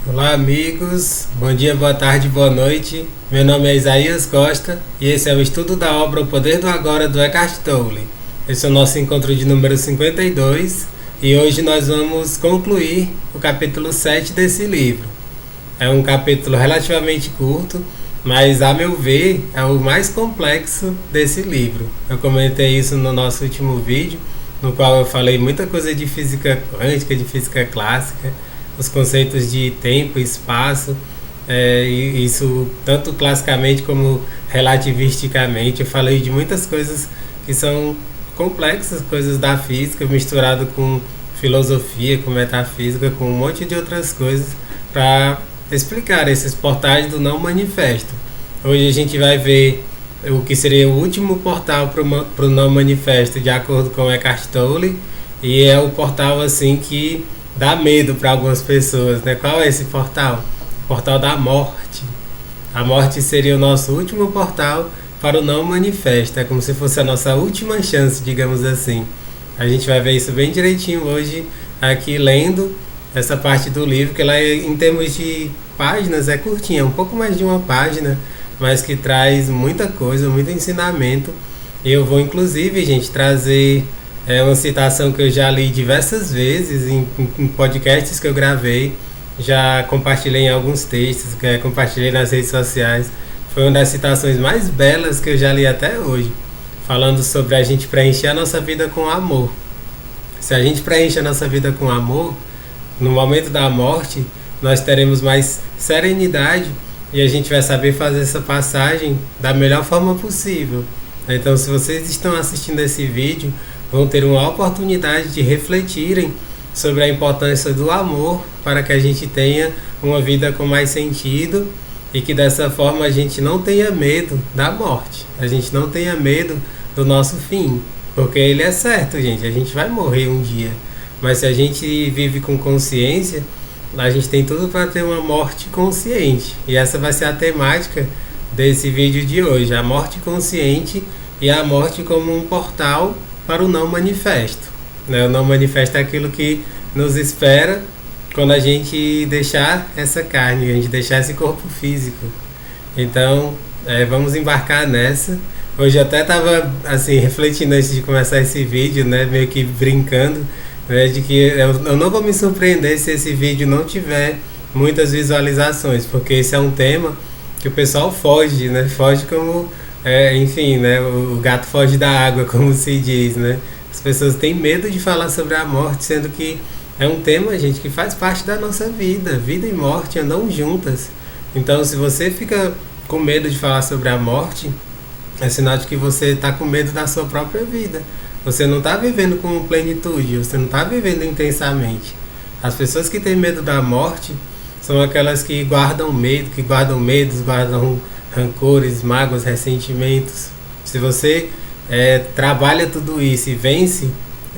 Olá, amigos. Bom dia, boa tarde, boa noite. Meu nome é Isaías Costa e esse é o estudo da obra O Poder do Agora do Eckhart Tolle. Esse é o nosso encontro de número 52 e hoje nós vamos concluir o capítulo 7 desse livro. É um capítulo relativamente curto, mas a meu ver é o mais complexo desse livro. Eu comentei isso no nosso último vídeo, no qual eu falei muita coisa de física quântica, de física clássica, os conceitos de tempo e espaço, e isso tanto classicamente como relativisticamente. Eu falei de muitas coisas que são complexas, coisas da física, misturado com filosofia, com metafísica, com um monte de outras coisas, para explicar esses portais do não manifesto. Hoje a gente vai ver o que seria o último portal para o não manifesto, de acordo com Eckhart Tolle, e é o portal assim que dá medo para algumas pessoas, né? Qual é esse portal? O portal da morte. A morte seria o nosso último portal para o não manifesto, é como se fosse a nossa última chance, digamos assim. A gente vai ver isso bem direitinho hoje aqui lendo essa parte do livro, que ela em termos de páginas é curtinha, um pouco mais de uma página, mas que traz muita coisa, muito ensinamento. Eu vou inclusive, gente, trazer uma citação que eu já li diversas vezes em podcasts que eu gravei, já compartilhei em alguns textos, compartilhei nas redes sociais. Foi uma das citações mais belas que eu já li até hoje, falando sobre a gente preencher a nossa vida com amor. Se a gente preenche a nossa vida com amor, no momento da morte, nós teremos mais serenidade e a gente vai saber fazer essa passagem da melhor forma possível. Então, se vocês estão assistindo esse vídeo, vão ter uma oportunidade de refletirem sobre a importância do amor para que a gente tenha uma vida com mais sentido e que dessa forma a gente não tenha medo da morte, a gente não tenha medo do nosso fim, porque ele é certo, gente, a gente vai morrer um dia, mas se a gente vive com consciência, a gente tem tudo para ter uma morte consciente, e essa vai ser a temática desse vídeo de hoje, a morte consciente e a morte como um portal para o não manifesto, né? O não manifesto é aquilo que nos espera quando a gente deixar essa carne, a gente deixar esse corpo físico. Então, vamos embarcar nessa. Hoje eu até estava assim, refletindo antes de começar esse vídeo, né, meio que brincando, né, de que eu não vou me surpreender se esse vídeo não tiver muitas visualizações, porque esse é um tema que o pessoal foge, né? Foge como enfim, né? O gato foge da água, como se diz, né? As pessoas têm medo de falar sobre a morte, sendo que é um tema, gente, que faz parte da nossa vida. Vida e morte andam juntas. Então, se você fica com medo de falar sobre a morte, é sinal de que você está com medo da sua própria vida. Você não está vivendo com plenitude, você não está vivendo intensamente. As pessoas que têm medo da morte são aquelas que guardam medo, que guardam medos, guardam rancores, mágoas, ressentimentos. Se você trabalha tudo isso e vence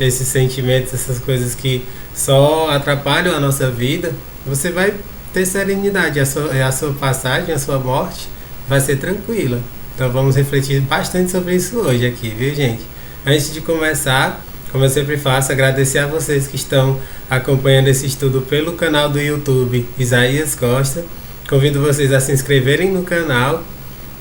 esses sentimentos, essas coisas que só atrapalham a nossa vida, você vai ter serenidade. A sua passagem, a sua morte vai ser tranquila. Então vamos refletir bastante sobre isso hoje aqui, viu, gente? Antes de começar, como eu sempre faço, agradecer a vocês que estão acompanhando esse estudo pelo canal do YouTube Isaías Costa. Convido vocês a se inscreverem no canal,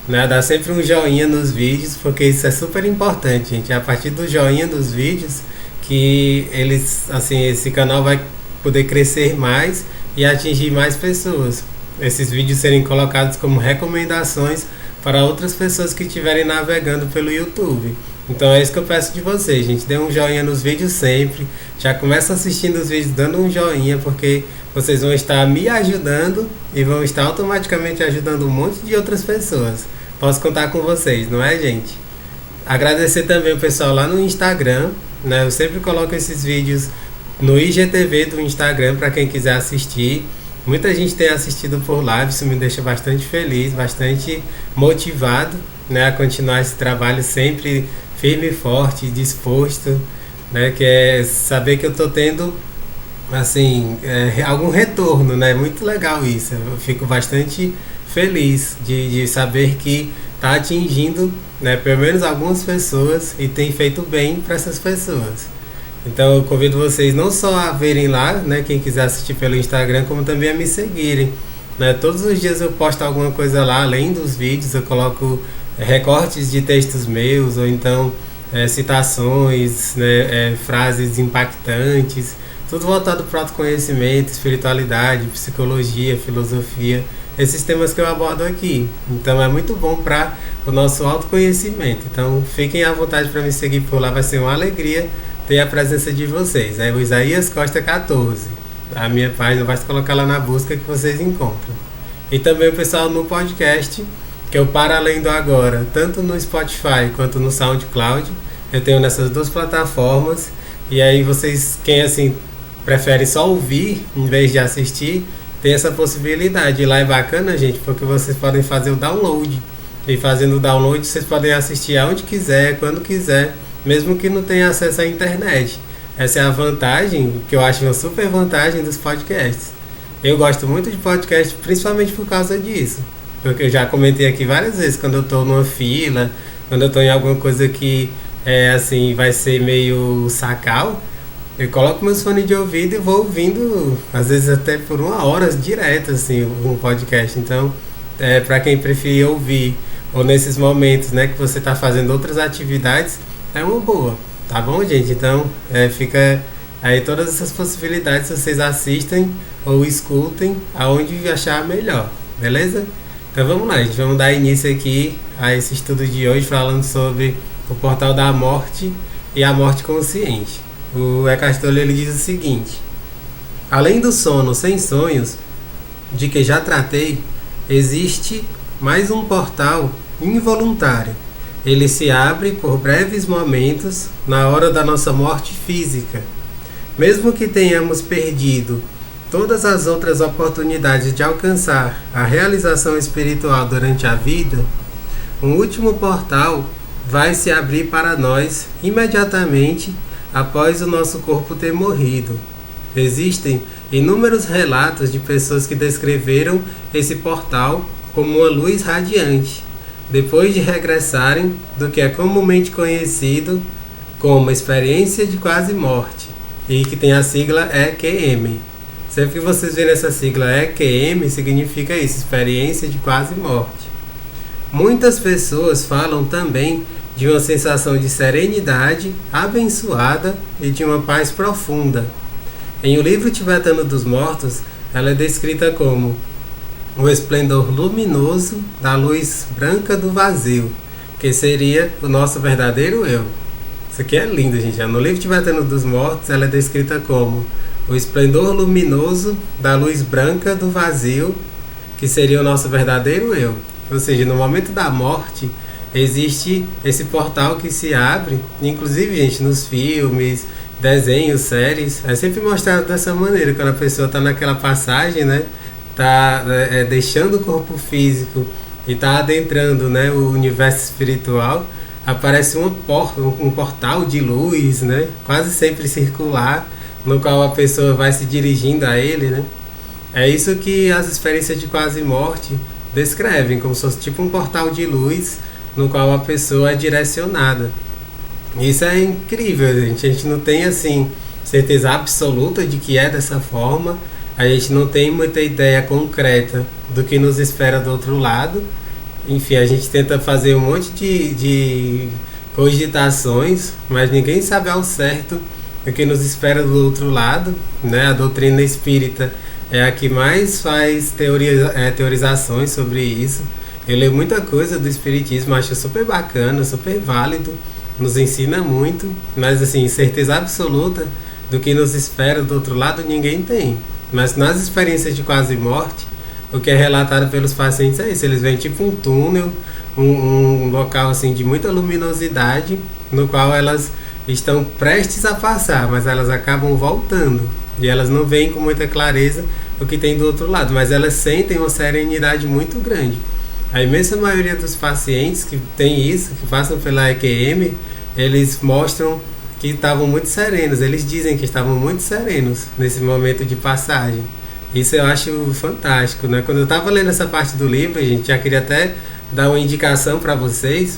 né, dar sempre um joinha nos vídeos, porque isso é super importante, gente. É a partir do joinha dos vídeos que esse canal vai poder crescer mais e atingir mais pessoas. Esses vídeos serem colocados como recomendações para outras pessoas que estiverem navegando pelo YouTube. Então é isso que eu peço de vocês, gente. Dê um joinha nos vídeos sempre. Já começa assistindo os vídeos dando um joinha, porque vocês vão estar me ajudando e vão estar automaticamente ajudando um monte de outras pessoas. Posso contar com vocês, não é, gente? Agradecer também o pessoal lá no Instagram, né? Eu sempre coloco esses vídeos no IGTV do Instagram para quem quiser assistir. Muita gente tem assistido por lá, isso me deixa bastante feliz, bastante motivado, né, a continuar esse trabalho sempre firme e forte, disposto, né, que é saber que eu estou tendo assim, algum retorno, né? Muito legal isso. Eu fico bastante feliz de saber que está atingindo, né, pelo menos algumas pessoas e tem feito bem para essas pessoas. Então eu convido vocês não só a verem lá, né, quem quiser assistir pelo Instagram, como também a me seguirem. Né? Todos os dias eu posto alguma coisa lá, além dos vídeos, eu coloco recortes de textos meus, ou então citações, né, frases impactantes, tudo voltado para o autoconhecimento, espiritualidade, psicologia, filosofia, esses temas que eu abordo aqui. Então é muito bom para o nosso autoconhecimento. Então fiquem à vontade para me seguir por lá, vai ser uma alegria ter a presença de vocês. É o Isaías Costa 14. A minha página, vai se colocar lá na busca que vocês encontram. E também o pessoal no podcast, que é o Para Além do Agora, tanto no Spotify quanto no SoundCloud. Eu tenho nessas duas plataformas. E aí vocês, quem assim prefere só ouvir em vez de assistir, tem essa possibilidade. E lá é bacana, gente, porque vocês podem fazer o download. E fazendo o download, vocês podem assistir aonde quiser, quando quiser, mesmo que não tenha acesso à internet. Essa é a vantagem, que eu acho uma super vantagem dos podcasts. Eu gosto muito de podcast, principalmente por causa disso. Porque eu já comentei aqui várias vezes, quando eu estou numa fila, quando eu estou em alguma coisa que assim, vai ser meio sacal, eu coloco meus fones de ouvido e vou ouvindo, às vezes até por 1 hora direto, assim, um podcast. Então, para quem preferir ouvir, ou nesses momentos, né, que você está fazendo outras atividades, é uma boa, tá bom, gente? Então, fica aí todas essas possibilidades, vocês assistem ou escutem aonde achar melhor, beleza? Então vamos lá, gente, vamos dar início aqui a esse estudo de hoje, falando sobre o portal da morte e a morte consciente. O Eckhart Tolle, ele diz o seguinte: além do sono sem sonhos, de que já tratei, existe mais um portal involuntário. Ele se abre por breves momentos na hora da nossa morte física. Mesmo que tenhamos perdido todas as outras oportunidades de alcançar a realização espiritual durante a vida, um último portal vai se abrir para nós imediatamente após o nosso corpo ter morrido. Existem inúmeros relatos de pessoas que descreveram esse portal como uma luz radiante, depois de regressarem do que é comumente conhecido como experiência de quase morte, e que tem a sigla EQM. Sempre que vocês verem essa sigla EQM, significa isso, experiência de quase morte. Muitas pessoas falam também de uma sensação de serenidade abençoada e de uma paz profunda. Em O Livro Tibetano dos Mortos, ela é descrita como o esplendor luminoso da luz branca do vazio, que seria o nosso verdadeiro eu. Isso aqui é lindo, gente. No Livro Tibetano dos Mortos, ela é descrita como o esplendor luminoso da luz branca do vazio, que seria o nosso verdadeiro eu. Ou seja, no momento da morte, existe esse portal que se abre, inclusive, gente, nos filmes, desenhos, séries, é sempre mostrado dessa maneira, quando a pessoa está naquela passagem, né, está deixando o corpo físico e está adentrando, né, o universo espiritual, aparece um portal de luz, né, quase sempre circular, no qual a pessoa vai se dirigindo a ele, né. É isso que as experiências de quase morte descrevem, como se fosse tipo um portal de luz no qual a pessoa é direcionada. Isso é incrível, gente. A gente não tem assim certeza absoluta de que é dessa forma, a gente não tem muita ideia concreta do que nos espera do outro lado. Enfim, a gente tenta fazer um monte de cogitações, mas ninguém sabe ao certo o que nos espera do outro lado, né? A doutrina espírita é a que mais faz teorizações sobre isso. Eu leio muita coisa do espiritismo, acho super bacana, super válido, nos ensina muito, mas assim, certeza absoluta do que nos espera do outro lado ninguém tem. Mas nas experiências de quase morte, o que é relatado pelos pacientes é isso: eles veem tipo um túnel, um local assim de muita luminosidade, no qual elas estão prestes a passar, mas elas acabam voltando, e elas não veem com muita clareza o que tem do outro lado, mas elas sentem uma serenidade muito grande. A imensa maioria dos pacientes que tem isso, que passam pela EQM, eles mostram que estavam muito serenos, eles dizem que estavam muito serenos nesse momento de passagem. Isso eu acho fantástico, né? Quando eu estava lendo essa parte do livro, a gente já queria até dar uma indicação para vocês.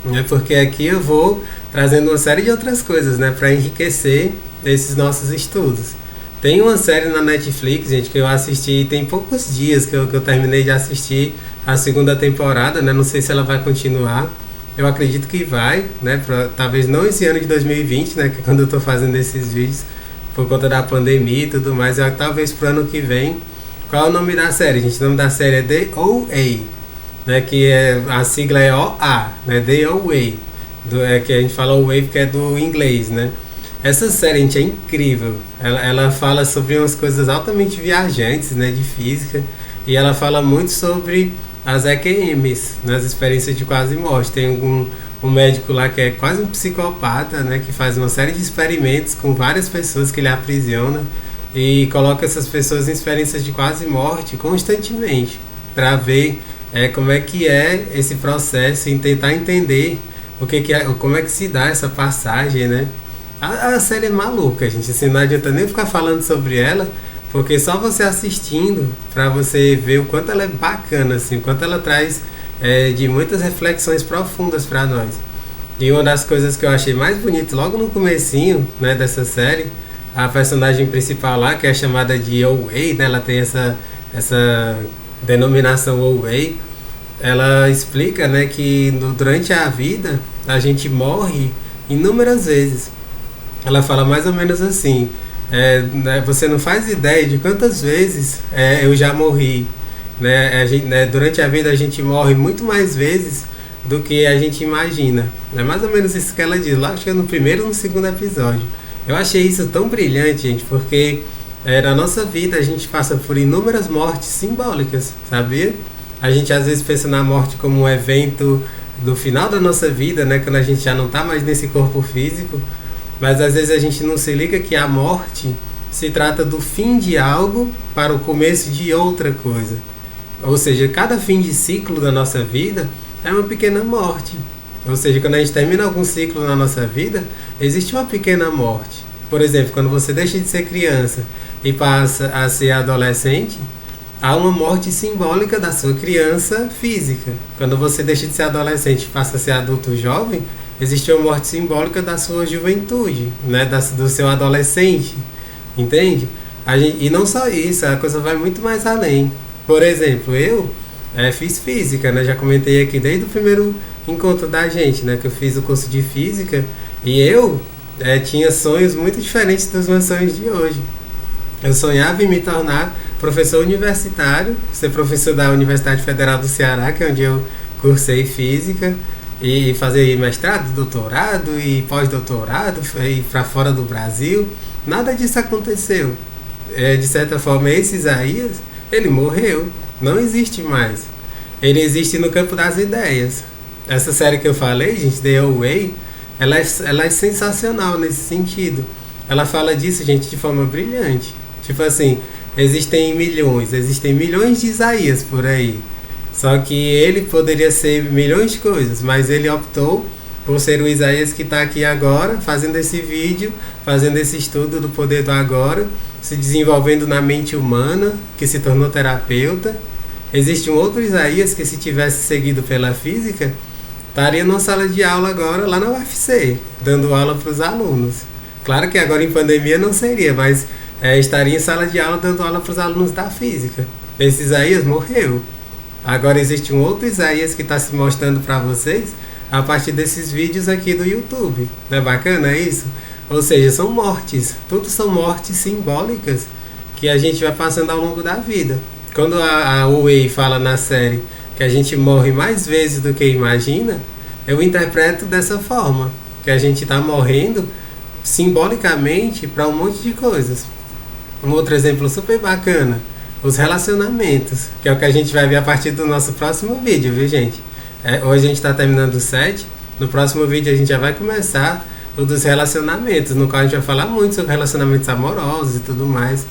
né? Porque aqui eu vou trazendo uma série de outras coisas, né, para enriquecer esses nossos estudos. Tem uma série na Netflix, gente, que eu assisti tem poucos dias que eu terminei de assistir a segunda temporada, né? Não sei se ela vai continuar. Eu acredito que vai, né? Talvez não esse ano de 2020, né? Que é quando eu tô fazendo esses vídeos, por conta da pandemia e tudo mais. Talvez pro ano que vem. Qual é o nome da série, gente? O nome da série é The OA, né? Que é, a sigla é OA, né? The OA. Que a gente fala OA porque é do inglês, né? Essa série, gente, é incrível. Ela fala sobre umas coisas altamente viajantes, né? De física. E ela fala muito sobre as EQMs, nas experiências de quase morte. Tem um médico lá que é quase um psicopata, né, que faz uma série de experimentos com várias pessoas que ele aprisiona e coloca essas pessoas em experiências de quase morte constantemente para ver como é que é esse processo e tentar entender como é que se dá essa passagem, né? A série é maluca, gente, assim, não adianta nem ficar falando sobre ela, porque só você assistindo para você ver o quanto ela é bacana, assim, o quanto ela traz de muitas reflexões profundas para nós. E uma das coisas que eu achei mais bonito logo no comecinho, né, dessa série, a personagem principal lá, que é chamada de Owei, né, ela tem essa denominação Owei, ela explica, né, que durante a vida a gente morre inúmeras vezes. Ela fala mais ou menos assim: né, você não faz ideia de quantas vezes eu já morri, né? Durante a vida a gente morre muito mais vezes do que a gente imagina. É mais ou menos isso que ela diz lá, acho que é no primeiro ou no segundo episódio. Eu achei isso tão brilhante, gente, porque na nossa vida a gente passa por inúmeras mortes simbólicas, sabia? A gente às vezes pensa na morte como um evento do final da nossa vida, né? Quando a gente já não está mais nesse corpo físico. Mas às vezes a gente não se liga que a morte se trata do fim de algo para o começo de outra coisa. Ou seja, cada fim de ciclo da nossa vida é uma pequena morte. Ou seja, quando a gente termina algum ciclo na nossa vida, existe uma pequena morte. Por exemplo, quando você deixa de ser criança e passa a ser adolescente, há uma morte simbólica da sua criança física. Quando você deixa de ser adolescente e passa a ser adulto jovem, existe uma morte simbólica da sua juventude, né? Do seu adolescente, entende? E não só isso, a coisa vai muito mais além. Por exemplo, eu fiz física, né? Já comentei aqui desde o primeiro encontro da gente, né? Que eu fiz o curso de física e eu tinha sonhos muito diferentes dos meus sonhos de hoje. Eu sonhava em me tornar professor universitário, ser professor da Universidade Federal do Ceará, que é onde eu cursei física, e fazer mestrado, doutorado e pós-doutorado, ir para fora do Brasil. Nada disso aconteceu. De certa forma, esse Isaías, ele morreu, não existe mais. Ele existe no campo das ideias. Essa série que eu falei, gente, The Way, ela é sensacional nesse sentido. Ela fala disso, gente, de forma brilhante. Tipo assim, existem milhões de Isaías por aí. Só que ele poderia ser milhões de coisas, mas ele optou por ser o Isaías que está aqui agora, fazendo esse vídeo, fazendo esse estudo do poder do agora, se desenvolvendo na mente humana, que se tornou terapeuta. Existe um outro Isaías que, se tivesse seguido pela física, estaria numa sala de aula agora lá na UFC, dando aula para os alunos. Claro que agora em pandemia não seria, mas estaria em sala de aula dando aula para os alunos da física. Esse Isaías morreu. Agora existe um outro Isaías que está se mostrando para vocês a partir desses vídeos aqui do YouTube. Não é bacana isso? Ou seja, são mortes. Tudo são mortes simbólicas que a gente vai passando ao longo da vida. Quando a Uwei fala na série que a gente morre mais vezes do que imagina, eu interpreto dessa forma, que a gente está morrendo simbolicamente para um monte de coisas. Um outro exemplo super bacana: os relacionamentos, que é o que a gente vai ver a partir do nosso próximo vídeo, viu, gente? Hoje a gente está terminando o 7, no próximo vídeo a gente já vai começar o dos relacionamentos, no qual a gente vai falar muito sobre relacionamentos amorosos e tudo mais.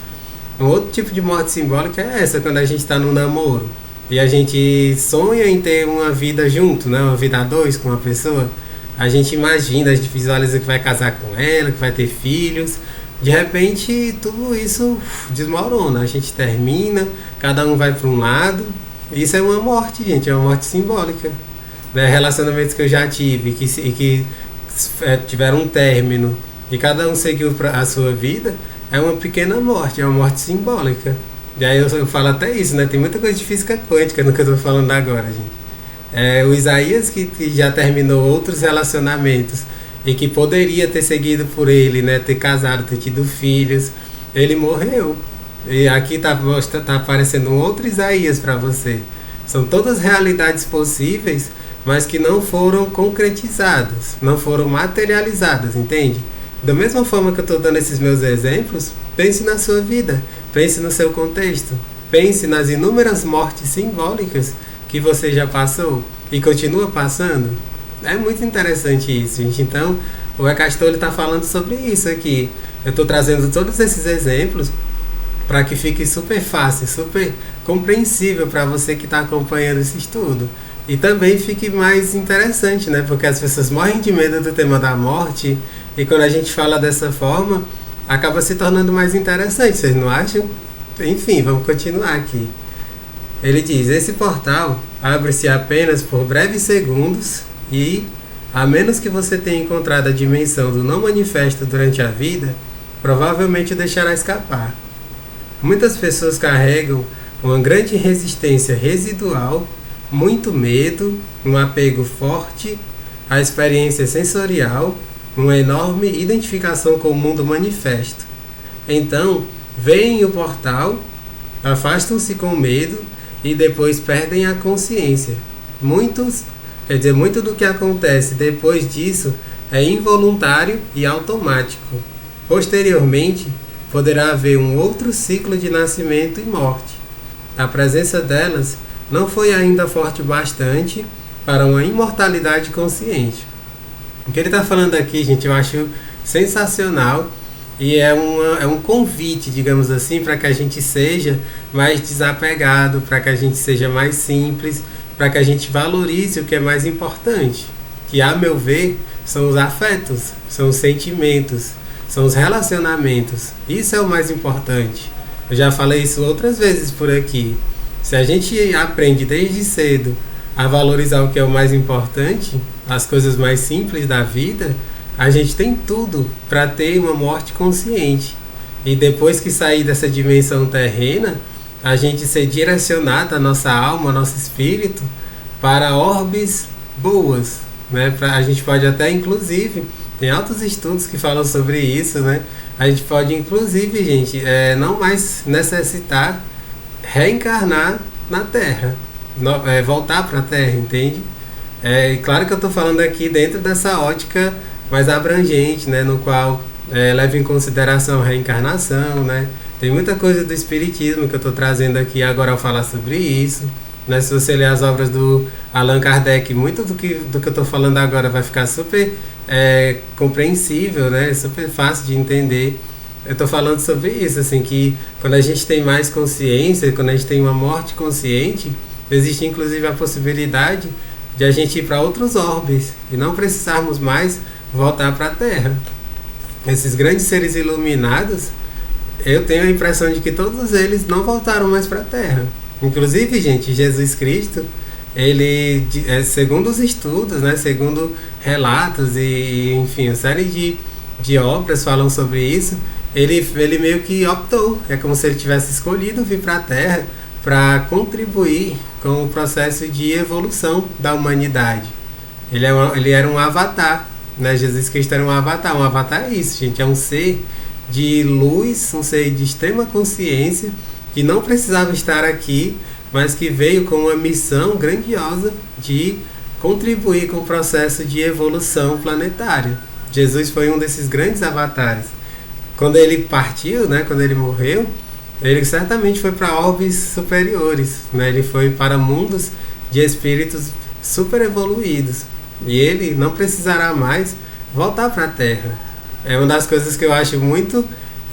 Um outro tipo de morte simbólica é essa, quando a gente está no namoro e a gente sonha em ter uma vida junto, né? Uma vida a dois com uma pessoa. A gente imagina, a gente visualiza que vai casar com ela, que vai ter filhos. De repente, tudo isso desmorona. A gente termina, cada um vai para um lado. Isso é uma morte, gente, é uma morte simbólica. né, relacionamentos que eu já tive que tiveram um término e cada um seguiu a sua vida, é uma pequena morte, é uma morte simbólica. E aí eu falo até isso, né? Tem muita coisa de física quântica no que eu tô falando agora, gente. O Isaías que já terminou outros relacionamentos e que poderia ter seguido por ele, né? Ter casado, ter tido filhos, ele morreu. E aqui tá aparecendo um outro Isaías para você. São todas realidades possíveis, mas que não foram concretizadas, não foram materializadas, entende? Da mesma forma que eu estou dando esses meus exemplos, pense na sua vida, pense no seu contexto, pense nas inúmeras mortes simbólicas que você já passou e continua passando. É muito interessante isso, gente. Então, o Eckhart Tolle está falando sobre isso aqui. Eu estou trazendo todos esses exemplos para que fique super fácil, super compreensível para você que está acompanhando esse estudo. E também fique mais interessante, né? Porque as pessoas morrem de medo do tema da morte e quando a gente fala dessa forma, acaba se tornando mais interessante, vocês não acham? Enfim, vamos continuar aqui. Ele diz, esse portal abre-se apenas por breves segundos e, a menos que você tenha encontrado a dimensão do não manifesto durante a vida, provavelmente o deixará escapar. Muitas pessoas carregam uma grande resistência residual, muito medo, um apego forte à experiência sensorial, uma enorme identificação com o mundo manifesto. Então, veem o portal, afastam-se com medo e depois perdem a consciência. Muito do que acontece depois disso é involuntário e automático. Posteriormente, poderá haver um outro ciclo de nascimento e morte. A presença delas não foi ainda forte bastante para uma imortalidade consciente. O que ele está falando aqui, gente, eu acho sensacional e é um convite, digamos assim, para que a gente seja mais desapegado, para que a gente seja mais simples, para que a gente valorize o que é mais importante, que, a meu ver, são os afetos, são os sentimentos, são os relacionamentos. Isso é o mais importante. Eu já falei isso outras vezes por aqui. Se a gente aprende desde cedo a valorizar o que é o mais importante, as coisas mais simples da vida, a gente tem tudo para ter uma morte consciente. E depois que sair dessa dimensão terrena, a gente ser direcionado, a nossa alma, nosso espírito, para orbes boas, né? A gente pode até, inclusive, tem altos estudos que falam sobre isso, né? A gente pode, inclusive, gente, não mais necessitar reencarnar na Terra, voltar para a Terra, entende? Claro que eu estou falando aqui dentro dessa ótica mais abrangente, né, no qual leva em consideração a reencarnação, né? Tem muita coisa do espiritismo que eu estou trazendo aqui agora ao falar sobre isso, né? Se você ler as obras do Allan Kardec, muito do que eu estou falando agora vai ficar super compreensível, né? Super fácil de entender. Eu estou falando sobre isso, assim, que quando a gente tem mais consciência, quando a gente tem uma morte consciente, existe inclusive a possibilidade de a gente ir para outros orbes e não precisarmos mais voltar para a Terra. Esses grandes seres iluminados, eu tenho a impressão de que todos eles não voltaram mais para a Terra. Inclusive, gente, Jesus Cristo, ele, segundo os estudos, né, segundo relatos e enfim, uma série de obras falam sobre isso, ele meio que optou, é como se ele tivesse escolhido vir para a Terra para contribuir com o processo de evolução da humanidade. Ele era um avatar, né? Jesus Cristo era um avatar. Um avatar é isso, gente, é um ser de luz, um ser de extrema consciência, que não precisava estar aqui, mas que veio com uma missão grandiosa de contribuir com o processo de evolução planetária. Jesus foi um desses grandes avatares. Quando ele partiu, né, quando ele morreu, ele certamente foi para orbes superiores, né? Ele foi para mundos de espíritos super evoluídos. E ele não precisará mais voltar para a Terra. É uma das coisas que eu acho muito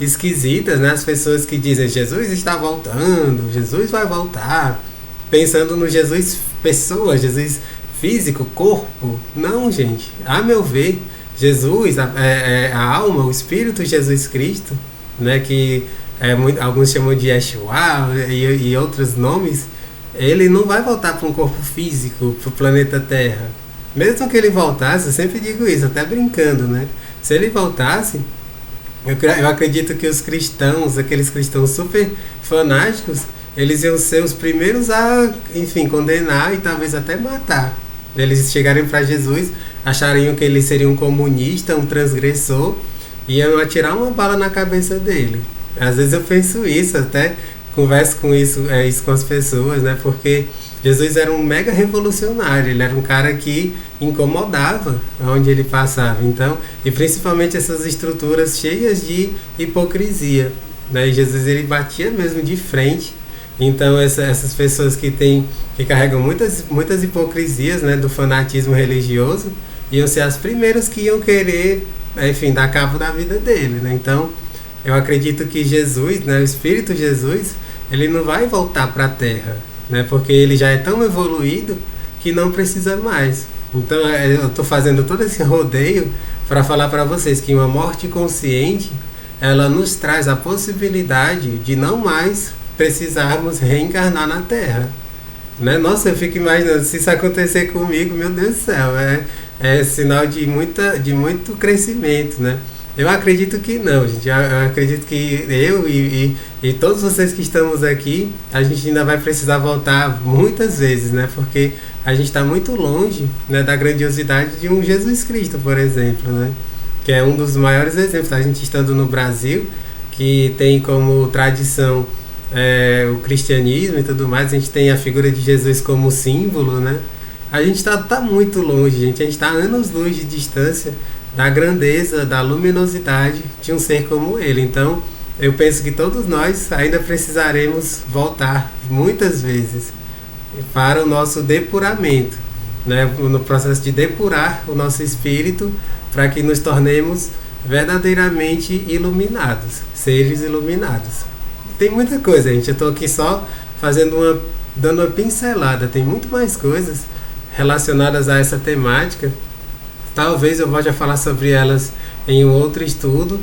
esquisitas, né? As pessoas que dizem Jesus está voltando, Jesus vai voltar, pensando no Jesus pessoa, Jesus físico, corpo. Não, gente. A meu ver, Jesus, a alma, o Espírito Jesus Cristo, né? Que alguns chamam de Yeshua e outros nomes, ele não vai voltar para um corpo físico, para o planeta Terra. Mesmo que ele voltasse, eu sempre digo isso, até brincando, né? Se ele voltasse, eu acredito que os cristãos, aqueles cristãos super fanáticos, eles iam ser os primeiros a, enfim, condenar e talvez até matar. Eles chegarem para Jesus, achariam que ele seria um comunista, um transgressor, e iam atirar uma bala na cabeça dele. Às vezes eu penso isso, até converso com isso com as pessoas, né? Porque Jesus era um mega revolucionário, ele era um cara que incomodava onde ele passava. Então, e principalmente essas estruturas cheias de hipocrisia, né? E Jesus ele batia mesmo de frente. Então essas pessoas que carregam muitas hipocrisias, né, do fanatismo religioso, iam ser as primeiras que iam querer, enfim, dar cabo da vida dele, né? Então eu acredito que Jesus, né, o Espírito Jesus, ele não vai voltar para a Terra, né, porque ele já é tão evoluído que não precisa mais. Então eu estou fazendo todo esse rodeio para falar para vocês que uma morte consciente, ela nos traz a possibilidade de não mais precisarmos reencarnar na Terra, né? Nossa, eu fico imaginando, se isso acontecer comigo, meu Deus do céu, é sinal de muito crescimento, né? Eu acredito que não, gente. Eu acredito que eu e todos vocês que estamos aqui, a gente ainda vai precisar voltar muitas vezes, né? Porque a gente está muito longe, né, da grandiosidade de um Jesus Cristo, por exemplo, né? Que é um dos maiores exemplos. A gente estando no Brasil, que tem como tradição o cristianismo e tudo mais, a gente tem a figura de Jesus como símbolo, né? A gente tá muito longe, gente. A gente está a anos-luz de distância da grandeza, da luminosidade de um ser como ele. Então, eu penso que todos nós ainda precisaremos voltar muitas vezes para o nosso depuramento, né? No processo de depurar o nosso espírito para que nos tornemos verdadeiramente iluminados, seres iluminados. Tem muita coisa, gente. Eu estou aqui só dando uma pincelada. Tem muito mais coisas relacionadas a essa temática. Talvez eu volte a falar sobre elas em um outro estudo,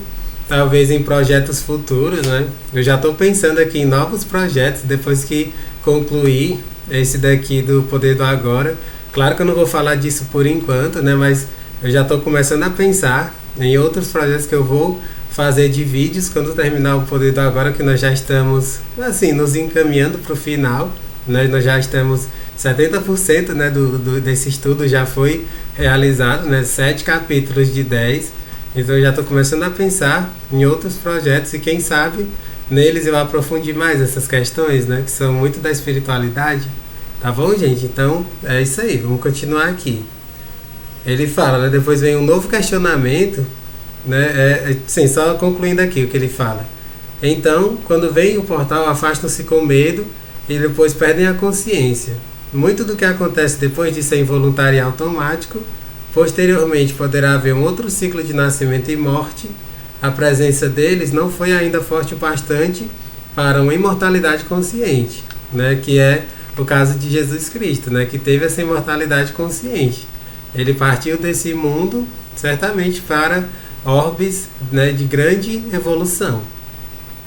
talvez em projetos futuros, né? Eu já estou pensando aqui em novos projetos depois que concluir esse daqui do Poder do Agora. Claro que eu não vou falar disso por enquanto, né? Mas eu já estou começando a pensar em outros projetos que eu vou fazer de vídeos quando terminar o Poder do Agora, que nós já estamos, assim, nos encaminhando para o final, né? Nós já estamos 70%, né, desse estudo já foi realizado, né? 7 capítulos de 10. Então eu já estou começando a pensar em outros projetos e quem sabe neles eu aprofunde mais essas questões, né, que são muito da espiritualidade. Tá bom, gente? Então é isso aí, vamos continuar aqui. Ele fala, né, depois vem um novo questionamento, né? Sim, só concluindo aqui o que ele fala. Então, quando vem o portal, afastam-se com medo e depois perdem a consciência. Muito do que acontece depois disso é involuntário e automático. Posteriormente, poderá haver um outro ciclo de nascimento e morte. A presença deles não foi ainda forte o bastante para uma imortalidade consciente, né? Que é o caso de Jesus Cristo, né? Que teve essa imortalidade consciente. Ele partiu desse mundo certamente para orbes, né, de grande evolução.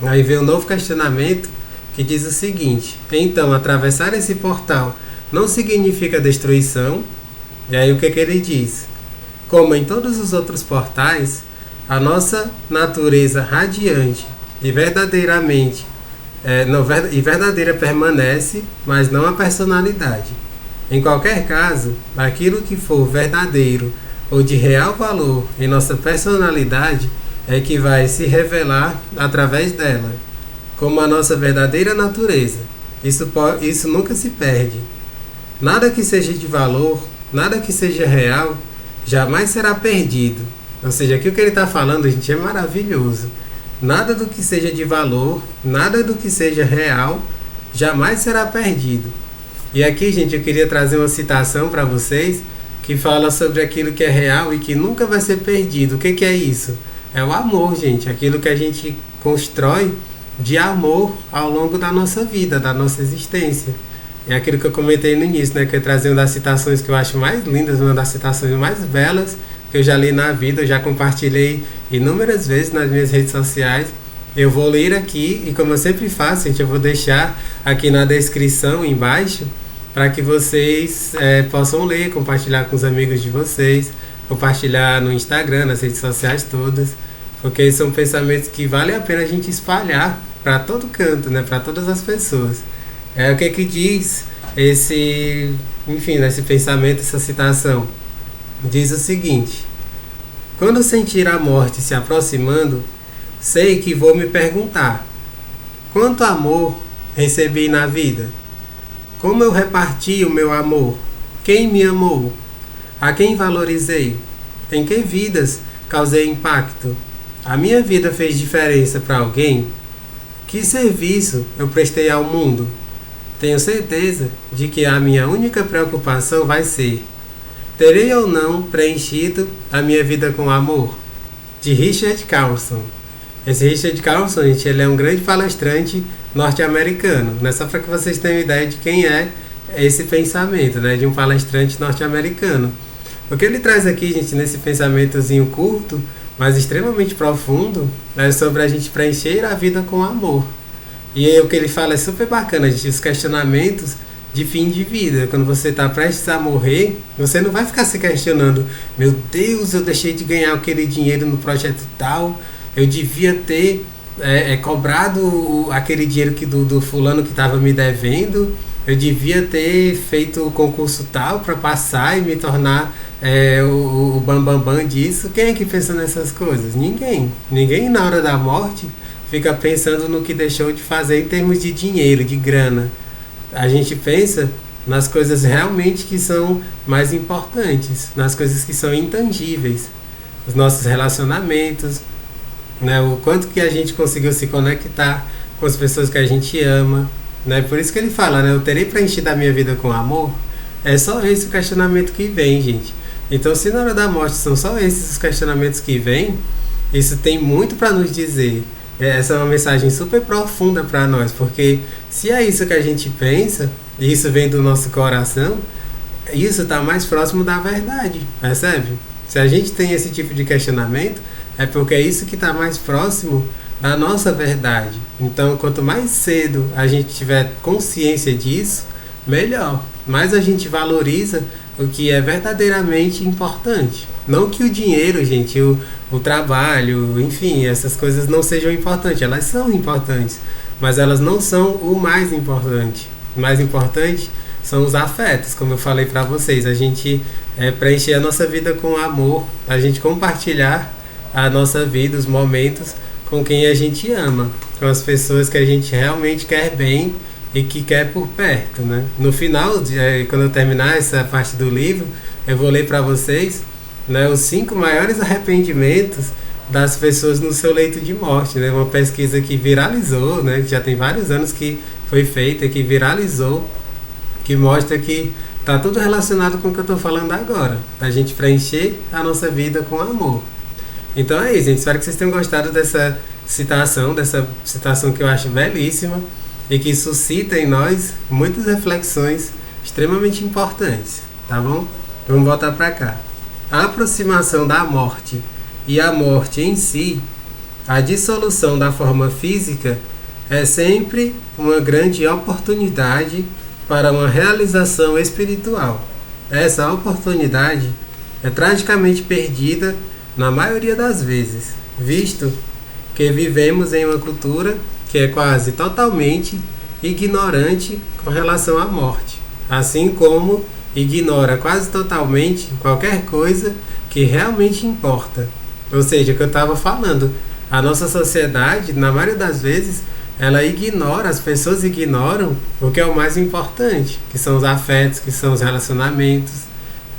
Aí vem um novo questionamento que diz o seguinte: então, atravessar esse portal não significa destruição? E aí o que ele diz? Como em todos os outros portais, a nossa natureza radiante e verdadeira permanece, mas não a personalidade. Em qualquer caso, aquilo que for verdadeiro ou de real valor em nossa personalidade é que vai se revelar através dela, como a nossa verdadeira natureza. Isso nunca se perde. Nada que seja de valor, nada que seja real, jamais será perdido. Ou seja, aqui o que ele está falando, gente, é maravilhoso. Nada do que seja de valor, nada do que seja real, jamais será perdido. E aqui, gente, eu queria trazer uma citação para vocês que fala sobre aquilo que é real e que nunca vai ser perdido. O que é isso? É o amor, gente. Aquilo que a gente constrói de amor ao longo da nossa vida, da nossa existência. É aquilo que eu comentei no início, né? Que eu trazer uma das citações que eu acho mais lindas, uma das citações mais belas que eu já li na vida. Eu já compartilhei inúmeras vezes nas minhas redes sociais. Eu vou ler aqui e, como eu sempre faço, gente, eu vou deixar aqui na descrição embaixo para que vocês possam ler, compartilhar com os amigos de vocês, compartilhar no Instagram, nas redes sociais todas, porque são pensamentos que vale a pena a gente espalhar para todo canto, né, para todas as pessoas. O que diz esse pensamento, essa citação? Diz o seguinte: quando sentir a morte se aproximando, sei que vou me perguntar: quanto amor recebi na vida? Como eu reparti o meu amor? Quem me amou? A quem valorizei? Em que vidas causei impacto? A minha vida fez diferença para alguém? Que serviço eu prestei ao mundo? Tenho certeza de que a minha única preocupação vai ser: terei ou não preenchido a minha vida com amor? De Richard Carlson. Esse Richard Carlson, gente, ele é um grande palestrante norte-americano, né? Só para que vocês tenham ideia de quem é esse pensamento, né? De um palestrante norte-americano. O que ele traz aqui, gente, nesse pensamentozinho curto, mas extremamente profundo, é sobre a gente preencher a vida com amor. E aí, o que ele fala é super bacana, gente, os questionamentos de fim de vida. Quando você está prestes a morrer, você não vai ficar se questionando: meu Deus, eu deixei de ganhar aquele dinheiro no projeto tal, eu devia ter cobrado aquele dinheiro do fulano que estava me devendo, eu devia ter feito o concurso tal para passar e me tornar o bambambam disso. Quem é que pensa nessas coisas? Ninguém na hora da morte fica pensando no que deixou de fazer em termos de dinheiro, de grana. A gente pensa nas coisas realmente que são mais importantes, nas coisas que são intangíveis, os nossos relacionamentos, né? O quanto que a gente conseguiu se conectar com as pessoas que a gente ama, né? Por isso que ele fala, né? Eu terei preenchido a minha vida com amor. É só esse o questionamento que vem, gente. Então, se na hora da morte são só esses os questionamentos que vêm, isso tem muito para nos dizer. Essa é uma mensagem super profunda para nós, porque se é isso que a gente pensa, e isso vem do nosso coração, isso está mais próximo da verdade, percebe? Se a gente tem esse tipo de questionamento, é porque é isso que está mais próximo da nossa verdade. Então, quanto mais cedo a gente tiver consciência disso, melhor. Mais a gente valoriza o que é verdadeiramente importante. Não que o dinheiro, gente, o trabalho, enfim, essas coisas não sejam importantes. Elas são importantes, mas elas não são o mais importante. O mais importante são os afetos, como eu falei para vocês. A gente preencher a nossa vida com amor, a gente compartilhar a nossa vida, os momentos com quem a gente ama, com as pessoas que a gente realmente quer bem e que quer por perto, né? No final, quando eu terminar essa parte do livro, eu vou ler para vocês, né, os 5 maiores arrependimentos das pessoas no seu leito de morte, né? Uma pesquisa que viralizou, né? Que já tem vários anos que foi feita, que viralizou, que mostra que está tudo relacionado com o que eu estou falando agora, a gente preencher a nossa vida com amor. Então é isso, gente. Espero que vocês tenham gostado dessa citação que eu acho belíssima e que suscita em nós muitas reflexões extremamente importantes, tá bom? Vamos voltar para cá. A aproximação da morte e a morte em si, a dissolução da forma física, é sempre uma grande oportunidade para uma realização espiritual. Essa oportunidade é tragicamente perdida na maioria das vezes, visto que vivemos em uma cultura que é quase totalmente ignorante com relação à morte, assim como ignora quase totalmente qualquer coisa que realmente importa. Ou seja, o que eu estava falando, a nossa sociedade, na maioria das vezes, ela ignora, as pessoas ignoram o que é o mais importante, que são os afetos, que são os relacionamentos,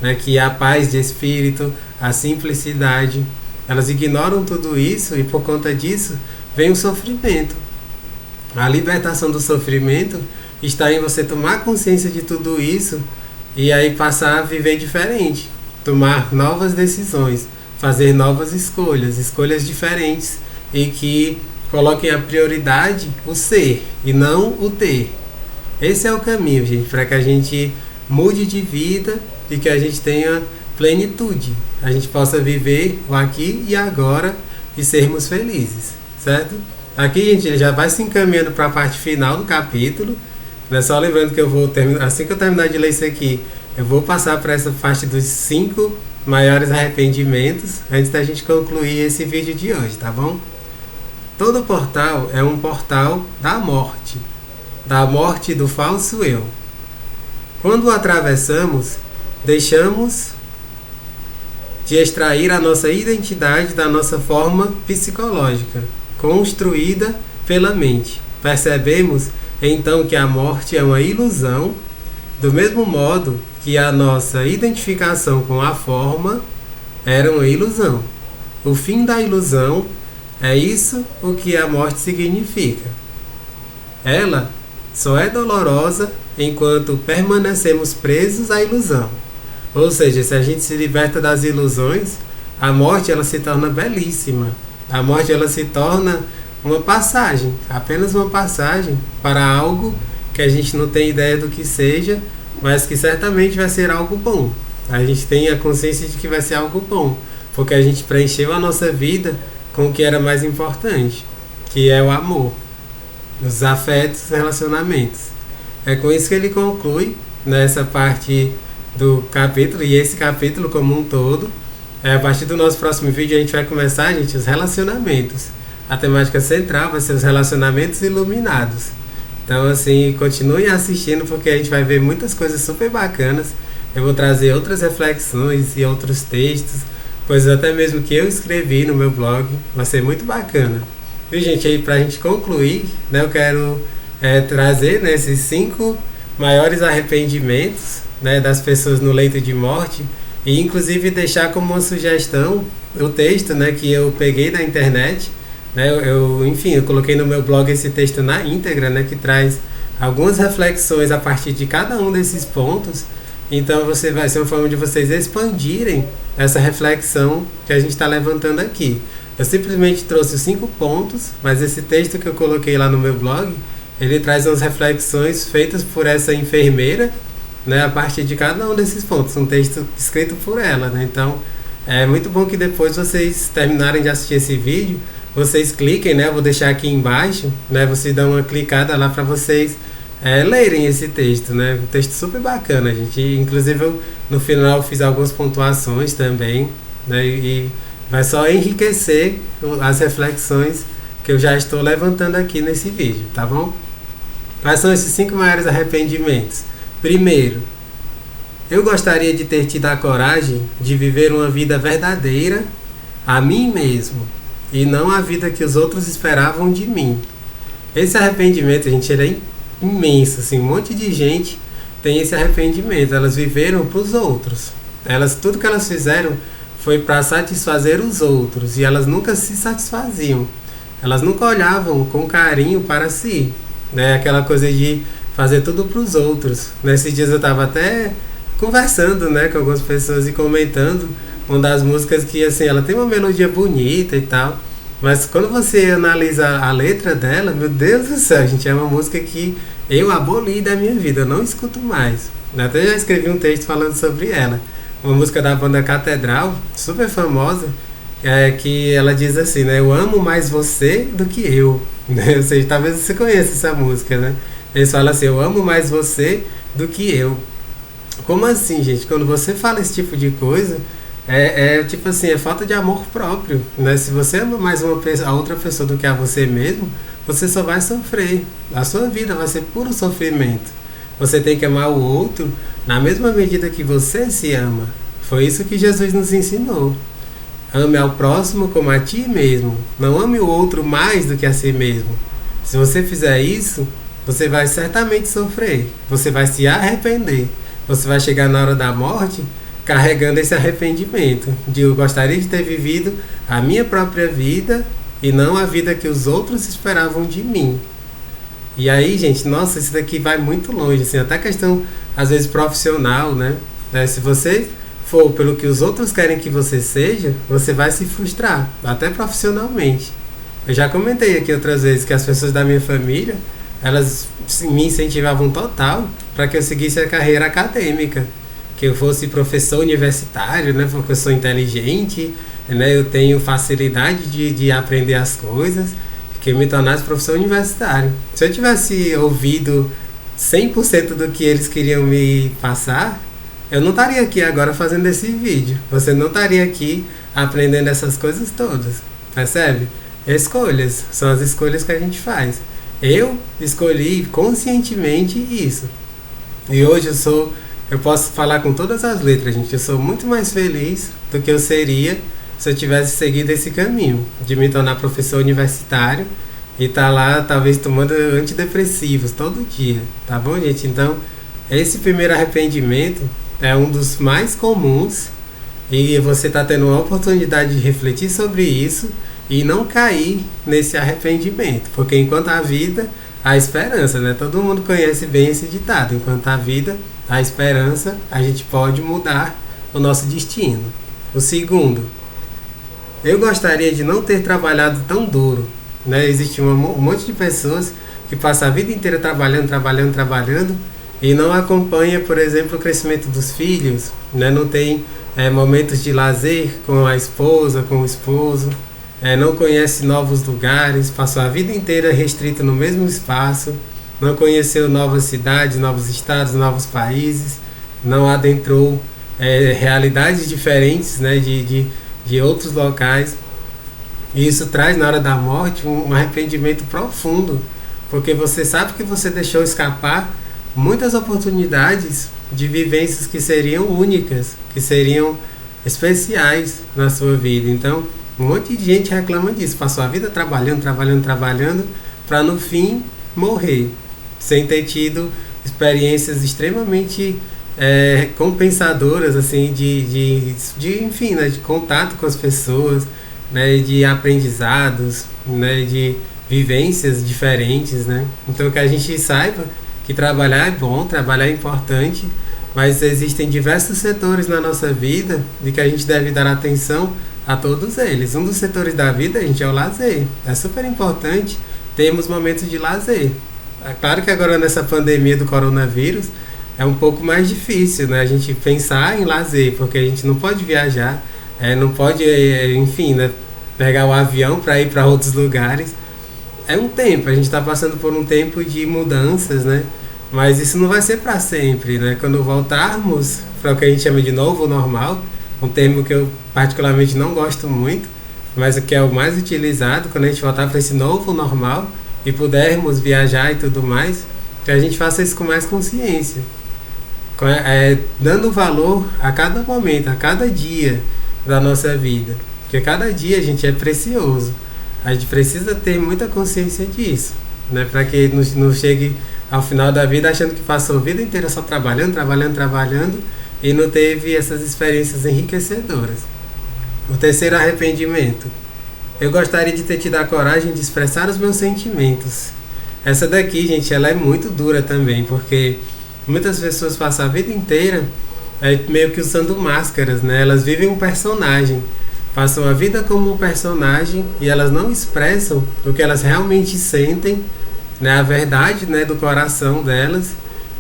né, que é a paz de espírito, a simplicidade. Elas ignoram tudo isso e por conta disso vem o sofrimento. A libertação do sofrimento está em você tomar consciência de tudo isso e aí passar a viver diferente, tomar novas decisões, fazer novas escolhas diferentes e que coloquem a prioridade o ser e não o ter. Esse é o caminho, gente, para que a gente mude de vida e que a gente tenha plenitude, a gente possa viver o aqui e agora e sermos felizes, certo? Aqui, gente, ele já vai se encaminhando para a parte final do capítulo. Né? Só lembrando que eu vou terminar, assim que eu terminar de ler isso aqui, eu vou passar para essa parte dos 5 maiores arrependimentos antes da gente concluir esse vídeo de hoje, tá bom? Todo portal é um portal da morte do falso eu. Quando o atravessamos, deixamos de extrair a nossa identidade da nossa forma psicológica, construída pela mente. Percebemos então que a morte é uma ilusão, do mesmo modo que a nossa identificação com a forma era uma ilusão. O fim da ilusão é isso o que a morte significa. Ela só é dolorosa enquanto permanecemos presos à ilusão. Ou seja, se a gente se liberta das ilusões, a morte ela se torna belíssima. A morte ela se torna uma passagem, apenas uma passagem para algo que a gente não tem ideia do que seja, mas que certamente vai ser algo bom. A gente tem a consciência de que vai ser algo bom, porque a gente preencheu a nossa vida com o que era mais importante, que é o amor, os afetos, os relacionamentos. É com isso que ele conclui nessa parte do capítulo, e esse capítulo como um todo. A partir do nosso próximo vídeo a gente vai começar, gente, os relacionamentos. A temática central vai ser os relacionamentos iluminados. Então, assim, continuem assistindo porque a gente vai ver muitas coisas super bacanas. Eu vou trazer outras reflexões e outros textos, coisas até mesmo que eu escrevi no meu blog. Vai ser muito bacana. E, gente, aí pra gente concluir, né, eu quero trazer, né, esses 5 maiores arrependimentos, né, das pessoas no leito de morte. E inclusive deixar como uma sugestão o texto, né, que eu peguei da internet, né, enfim, eu coloquei no meu blog esse texto na íntegra, né, que traz algumas reflexões a partir de cada um desses pontos. Então vai ser uma forma de vocês expandirem essa reflexão que a gente está levantando aqui. Eu simplesmente trouxe os 5 pontos, mas esse texto que eu coloquei lá no meu blog, ele traz umas reflexões feitas por essa enfermeira, né, a partir de cada um desses pontos, um texto escrito por ela, né? Então é muito bom que depois vocês terminarem de assistir esse vídeo, vocês cliquem, né? Eu vou deixar aqui embaixo, né? Vocês dão uma clicada lá para vocês lerem esse texto, né? Um texto super bacana, gente. Inclusive no final eu fiz algumas pontuações também, né? E vai só enriquecer as reflexões que eu já estou levantando aqui nesse vídeo, tá bom? Quais são esses 5 maiores arrependimentos? Primeiro, eu gostaria de ter tido a coragem de viver uma vida verdadeira a mim mesmo e não a vida que os outros esperavam de mim. Esse arrependimento, gente, ele é imenso, assim, um monte de gente tem esse arrependimento. Elas viveram para os outros. Tudo que elas fizeram foi para satisfazer os outros e elas nunca se satisfaziam. Elas nunca olhavam com carinho para si, né? Aquela coisa de fazer tudo para os outros. Nesses dias eu estava até conversando, né, com algumas pessoas e comentando uma das músicas que, assim, ela tem uma melodia bonita e tal, mas quando você analisa a letra dela, meu Deus do céu, gente, é uma música que eu aboli da minha vida, eu não escuto mais. Eu até já escrevi um texto falando sobre ela. Uma música da banda Catedral, super famosa, que ela diz assim, né, eu amo mais você do que eu. Ou seja, talvez você conheça essa música, né? Eles falam assim, eu amo mais você do que eu. Como assim, gente? Quando você fala esse tipo de coisa, tipo assim, é falta de amor próprio, né? Se você ama mais a outra pessoa do que a você mesmo, você só vai sofrer. A sua vida vai ser puro sofrimento. Você tem que amar o outro na mesma medida que você se ama. Foi isso que Jesus nos ensinou. Ame ao próximo como a ti mesmo. Não ame o outro mais do que a si mesmo. Se você fizer isso, você vai certamente sofrer, você vai se arrepender, você vai chegar na hora da morte carregando esse arrependimento, de eu gostaria de ter vivido a minha própria vida e não a vida que os outros esperavam de mim. E aí, gente, nossa, isso daqui vai muito longe, assim, até questão, às vezes, profissional, né? Se você for pelo que os outros querem que você seja, você vai se frustrar, até profissionalmente. Eu já comentei aqui outras vezes que as pessoas da minha família, elas me incentivavam total para que eu seguisse a carreira acadêmica, que eu fosse professor universitário, né, porque eu sou inteligente, né, eu tenho facilidade de aprender as coisas, que me tornasse professor universitário. Se eu tivesse ouvido 100% do que eles queriam me passar, eu não estaria aqui agora fazendo esse vídeo. Você não estaria aqui aprendendo essas coisas todas. Percebe? Escolhas. São as escolhas que a gente faz. Eu escolhi conscientemente isso. E hoje eu posso falar com todas as letras, gente. Eu sou muito mais feliz do que eu seria se eu tivesse seguido esse caminho de me tornar professor universitário e estar lá, talvez, tomando antidepressivos todo dia. Tá bom, gente? Então, esse primeiro arrependimento é um dos mais comuns e você está tendo uma oportunidade de refletir sobre isso e não cair nesse arrependimento. Porque enquanto há vida, há esperança, né? Todo mundo conhece bem esse ditado. Enquanto há vida, há esperança, a gente pode mudar o nosso destino. O segundo, eu gostaria de não ter trabalhado tão duro, né? Existe um monte de pessoas que passam a vida inteira trabalhando e não acompanha, por exemplo, o crescimento dos filhos, né? Não tem momentos de lazer com a esposa, com o esposo, não conhece novos lugares, passou a vida inteira restrito no mesmo espaço, não conheceu novas cidades, novos estados, novos países, não adentrou realidades diferentes, né, de outros locais. E isso traz na hora da morte um arrependimento profundo, porque você sabe que você deixou escapar muitas oportunidades de vivências que seriam únicas, que seriam especiais na sua vida. Então, um monte de gente reclama disso, passou a vida trabalhando, para no fim morrer, sem ter tido experiências extremamente compensadoras, assim, enfim, né, de contato com as pessoas, né, de aprendizados, né, de vivências diferentes, né? Então, que a gente saiba que trabalhar é bom, trabalhar é importante, mas existem diversos setores na nossa vida de que a gente deve dar atenção a todos eles. Um dos setores da vida, gente, é o lazer. É super importante termos momentos de lazer. É claro que agora nessa pandemia do coronavírus é um pouco mais difícil, né, a gente pensar em lazer, porque a gente não pode viajar, não pode, enfim, né, pegar o avião para ir para outros lugares. É um tempo, a gente está passando por um tempo de mudanças, né? Mas isso não vai ser para sempre, né? Quando voltarmos para o que a gente chama de novo normal, um termo que eu particularmente não gosto muito, mas o que é o mais utilizado, quando a gente voltar para esse novo normal e pudermos viajar e tudo mais, que a gente faça isso com mais consciência, dando valor a cada momento, a cada dia da nossa vida, porque cada dia, a gente, é precioso. A gente precisa ter muita consciência disso, né? Para que não chegue ao final da vida achando que passou a vida inteira só trabalhando e não teve essas experiências enriquecedoras. O terceiro arrependimento. Eu gostaria de ter tido a coragem de expressar os meus sentimentos. Essa daqui, gente, ela é muito dura também, porque muitas pessoas passam a vida inteira meio que usando máscaras, né? Elas vivem um personagem, passam a vida como um personagem e elas não expressam o que elas realmente sentem, né? A verdade, né, do coração delas,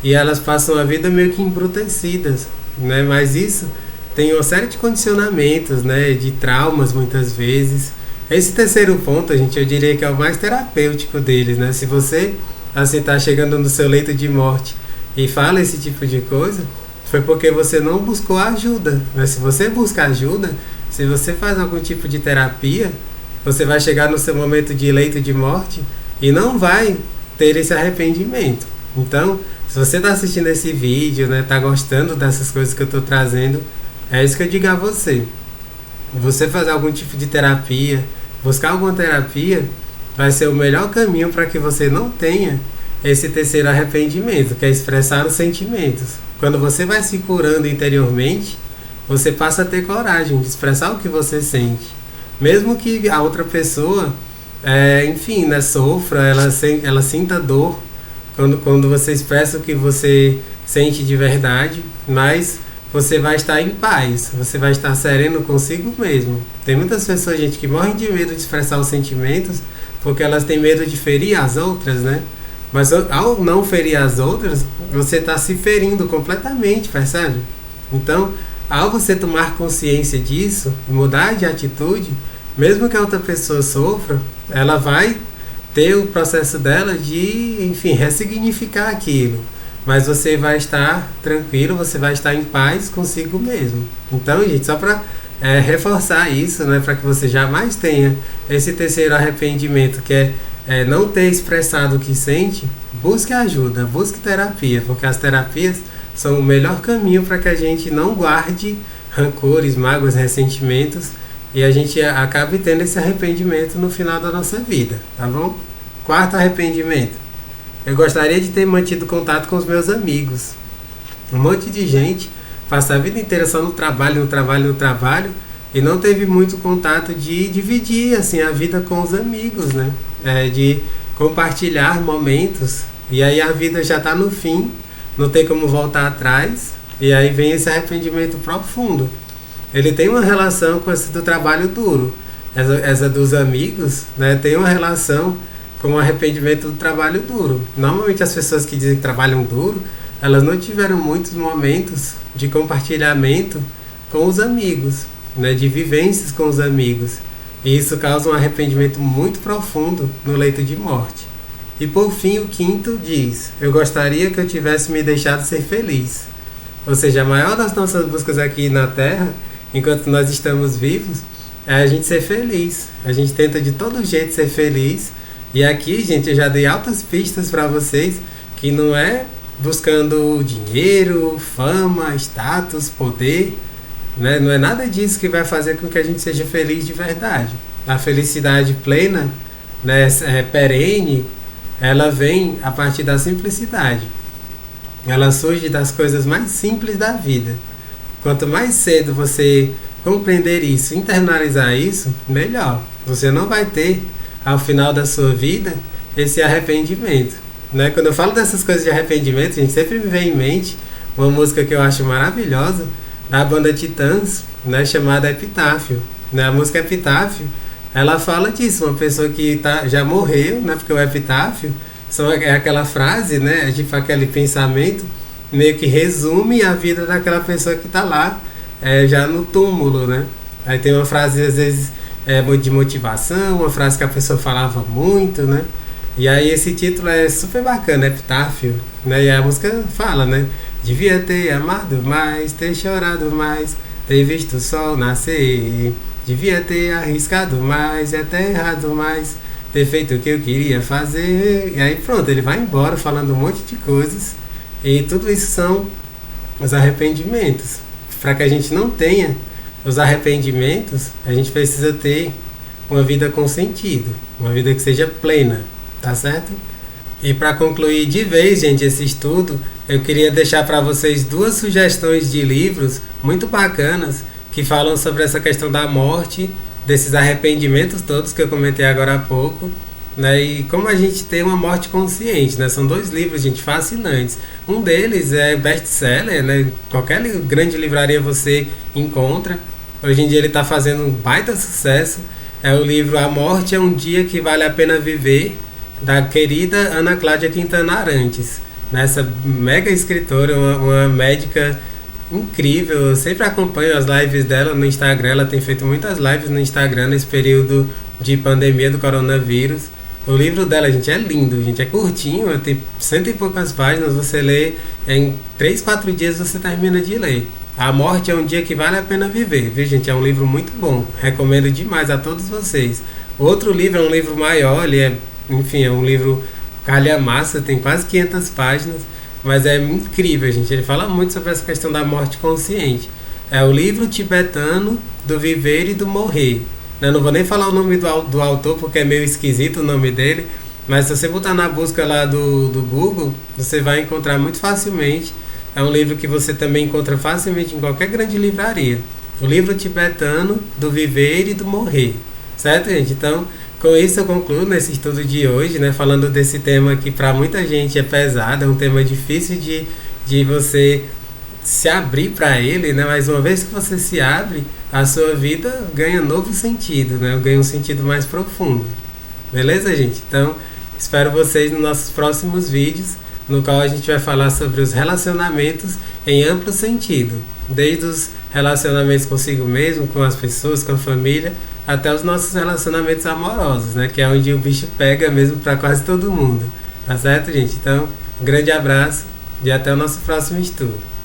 e elas passam a vida meio que embrutecidas, né? Mas isso tem uma série de condicionamentos, né, de traumas muitas vezes. Esse terceiro ponto, gente, eu diria que é o mais terapêutico deles, né? Se você, assim, tá chegando no seu leito de morte e fala esse tipo de coisa, foi porque você não buscou ajuda, né? Se você busca ajuda, se você faz algum tipo de terapia, você vai chegar no seu momento de leito de morte e não vai ter esse arrependimento. Então, se você está assistindo esse vídeo, né, tá gostando dessas coisas que eu estou trazendo, é isso que eu digo a você. Você fazer algum tipo de terapia, buscar alguma terapia, vai ser o melhor caminho para que você não tenha esse terceiro arrependimento, que é expressar os sentimentos. Quando você vai se curando interiormente, você passa a ter coragem de expressar o que você sente. Mesmo que a outra pessoa, enfim, né, sofra, ela sinta dor quando você expressa o que você sente de verdade, mas você vai estar em paz, você vai estar sereno consigo mesmo. Tem muitas pessoas, gente, que morrem de medo de expressar os sentimentos porque elas têm medo de ferir as outras, né? Mas ao não ferir as outras, você está se ferindo completamente, percebe? Então, ao você tomar consciência disso e mudar de atitude, mesmo que a outra pessoa sofra, ela vai ter o processo dela de, enfim, ressignificar aquilo. Mas você vai estar tranquilo, você vai estar em paz consigo mesmo. Então, gente, só para reforçar isso, né, para que você jamais tenha esse terceiro arrependimento, que é não ter expressado o que sente, busque ajuda, busque terapia, porque as terapias são o melhor caminho para que a gente não guarde rancores, mágoas, ressentimentos e a gente acabe tendo esse arrependimento no final da nossa vida, tá bom? Quarto arrependimento. Eu gostaria de ter mantido contato com os meus amigos. Um monte de gente passa a vida inteira só no trabalho, no trabalho, no trabalho e não teve muito contato de dividir assim, a vida com os amigos, né? De compartilhar momentos e aí a vida já está no fim, não tem como voltar atrás e aí vem esse arrependimento profundo. Ele tem uma relação com essa do trabalho duro. Essa dos amigos, né, tem uma relação com o arrependimento do trabalho duro. Normalmente as pessoas que dizem que trabalham duro, elas não tiveram muitos momentos de compartilhamento com os amigos, né, de vivências com os amigos. E isso causa um arrependimento muito profundo no leito de morte. E por fim, o quinto diz: eu gostaria que eu tivesse me deixado ser feliz. Ou seja, a maior das nossas buscas aqui na Terra, enquanto nós estamos vivos, é a gente ser feliz. A gente tenta de todo jeito ser feliz. E aqui, gente, eu já dei altas pistas para vocês que não é buscando dinheiro, fama, status, poder, né? Não é nada disso que vai fazer com que a gente seja feliz de verdade. A felicidade plena, né, perene, ela vem a partir da simplicidade. Ela surge das coisas mais simples da vida. Quanto mais cedo você compreender isso, internalizar isso, melhor. Você não vai ter, ao final da sua vida, esse arrependimento, né? Quando eu falo dessas coisas de arrependimento, a gente sempre me vem em mente uma música que eu acho maravilhosa, da banda Titãs, né, chamada Epitáfio. Né? A música Epitáfio, ela fala disso, uma pessoa que já morreu, né, porque o epitáfio é aquela frase, né, tipo aquele pensamento, meio que resume a vida daquela pessoa que está lá, já no túmulo, né? Aí tem uma frase, às vezes, de motivação, uma frase que a pessoa falava muito, né? E aí esse título é super bacana, Epitáfio, né? E a música fala, né? Devia ter amado mais, ter chorado mais, ter visto o sol nascer. Devia ter arriscado mais e até errado mais, ter feito o que eu queria fazer. E aí pronto, ele vai embora falando um monte de coisas. E tudo isso são os arrependimentos. Para que a gente não tenha os arrependimentos, a gente precisa ter uma vida com sentido, uma vida que seja plena, tá certo? E para concluir de vez, gente, esse estudo, eu queria deixar para vocês 2 sugestões de livros muito bacanas que falam sobre essa questão da morte, desses arrependimentos todos que eu comentei agora há pouco, né? E como a gente tem uma morte consciente, né? São 2 livros, gente, fascinantes. Um deles é best-seller, né? Qualquer grande livraria você encontra. Hoje em dia ele está fazendo um baita sucesso. É o livro A Morte é um Dia que Vale a Pena Viver, da querida Ana Cláudia Quintana Arantes. Essa mega escritora, uma médica incrível. Eu sempre acompanho as lives dela no Instagram. Ela tem feito muitas lives no Instagram nesse período de pandemia do coronavírus. O livro dela, gente, é lindo, gente, é curtinho, tem 100 e poucas páginas, você lê em 3, 4 dias, você termina de ler. A Morte é um Dia que Vale a Pena Viver, viu, gente? É um livro muito bom, recomendo demais a todos vocês. Outro livro é um livro maior, ele é um livro calhamaça, tem quase 500 páginas, mas é incrível, gente. Ele fala muito sobre essa questão da morte consciente. É o livro tibetano do viver e do morrer. Eu não vou nem falar o nome do autor, porque é meio esquisito o nome dele, mas se você botar na busca lá do Google, você vai encontrar muito facilmente. É um livro que você também encontra facilmente em qualquer grande livraria. O livro tibetano do viver e do morrer. Certo, gente? Então, com isso eu concluo nesse estudo de hoje, né, falando desse tema que para muita gente é pesado, é um tema difícil de você se abrir para ele, né? Mas uma vez que você se abre, a sua vida ganha novo sentido, né? Ganha um sentido mais profundo. Beleza, gente? Então, espero vocês nos nossos próximos vídeos, no qual a gente vai falar sobre os relacionamentos em amplo sentido. desde os relacionamentos consigo mesmo, com as pessoas, com a família, até os nossos relacionamentos amorosos, né? Que é onde o bicho pega mesmo para quase todo mundo. Tá certo, gente? Então, um grande abraço e até o nosso próximo estudo.